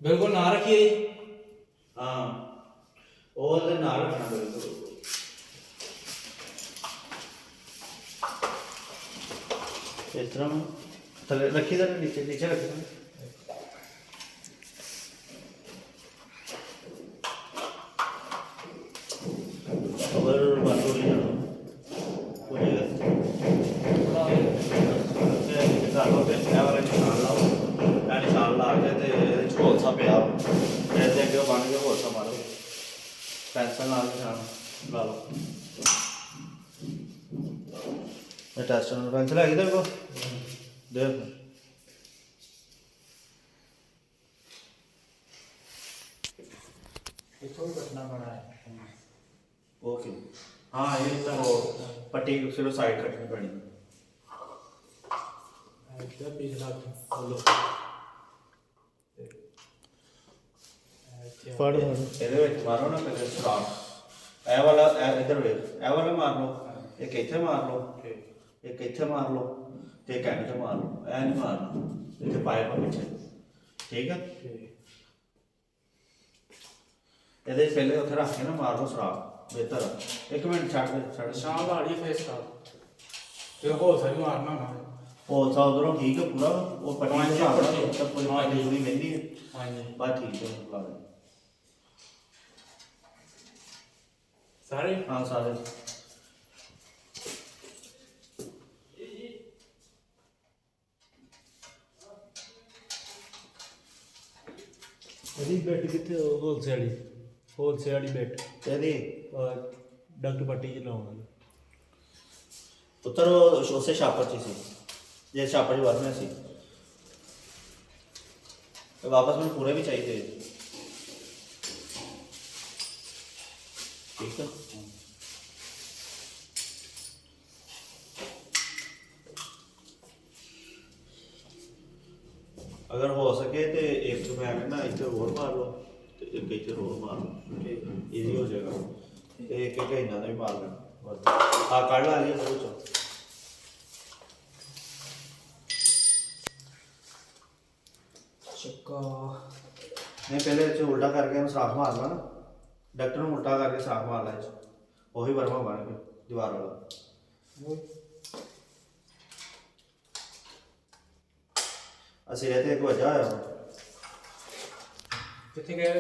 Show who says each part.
Speaker 1: बिल्कुल ना रखिए जी।
Speaker 2: हाँ वो तो ना रखना बिल्कुल। इस तरह थले रखी था नीचे नीचे रखी था। और बात हो रही है निशान ला के तो होलसा पिया ऐसे अगे बन के होलसा मारो पेंसिल ला निशान ला लो। टेस्ट पेंसिल है तेरे को दे
Speaker 1: इसको भी कटना पड़ा है।
Speaker 2: ओके। हाँ ये तो पट्टी फिर साइड कटनी पड़ी।
Speaker 1: इधर पिछला खोलो।
Speaker 3: फड़
Speaker 2: ਇਹਦੇ ਵਿੱਚ ਮਾਰੋ ਨਾ ਪਹਿਲੇ ਸਟਾਰਟ ਇਹ ਵਾਲਾ ਇਧਰ ਵੇਖ ਇਹ ਵਾਲਾ ਮਾਰ ਲਓ ਇੱਕ ਇੱਥੇ ਮਾਰ ਲਓ ਇੱਕ ਇੱਥੇ ਮਾਰ ਲਓ ਤੇ ਇੱਕ ਐਂਡ ਮਾਰ ਲਓ ਇਹ ਨਹੀਂ ਮਾਰਨਾ ਇੱਥੇ ਪਾਇਪ ਆ ਪਿੱਛੇ ਠੀਕ ਆ। ਇਹਦੇ ਪਹਿਲੇ ਉੱਥੇ ਰੱਖ ਕੇ ਨਾ ਮਾਰ ਲਓ ਸਟਾਰਟ ਬਿਹਤਰ ਆ। ਇੱਕ ਮਿੰਟ ਛੱਡ ਦੇ ਛੱਡ
Speaker 1: शाम लाड़ी फेस का तेरे को सही मारना ना।
Speaker 2: ਉਹ ਤਾਂ ਉਧਰੋਂ ਠੀਕ ਹੈ ਪੂਰਾ ਉਹ ਪੱਟੀ ਦੇ ਹਿਸਾਬ ਨਾਲ ਤਾਂ ਪੂਰੀ ਪੱਟੀ ਪੂਰੀ ਮਹਿੰਦੀ ਹੈ
Speaker 1: हाँ जी
Speaker 2: ਬਸ ਠੀਕ ਹੈ ਲਾ ਦੇ।
Speaker 1: सारे
Speaker 2: ਹਾਂ ਸਾਰੇ
Speaker 3: ਇਹਦੀ ਬੈਟ ਕਿੱਥੇ ਹੋਲਸੇ ਵਾਲੀ ਬੈਟ
Speaker 2: ਇਹਦੀ
Speaker 3: ਡਾਕਟਰ ਪੱਟੀ ਚ ਲਾਉਣ ਵਾਲੀ
Speaker 2: ਪੁੱਤਰ ਉਸੇ ਛਾਪਰ 'ਚ ਸੀ ਜੇ ਛਾਪਰ 'ਚ ਵਰਨਾ ਸੀ ਤੇ ਵਾਪਸ ਮੈਨੂੰ ਪੂਰੇ ਵੀ ਚਾਹੀਦੇ ਠੀਕ ਹੈ। अगर हो सके तो एक मैं कहना इधर और मार लो तो एक इधर और मार लो इजी हो जाएगा तो एक एक इन्ना भी मार लेना हाँ कड़ ला लिया सब कुछ
Speaker 1: चक्का
Speaker 2: नहीं पहले इसे उल्टा करके हम साफ मार ला ना डॉक्टर ने उल्टा करके साफ मार ला वही वर्मा बन के दीवार वाला ਅਸੀਂ ਇਹਦੇ ਇੱਕ ਵਜਾ ਹੋਇਆ
Speaker 1: कितने गए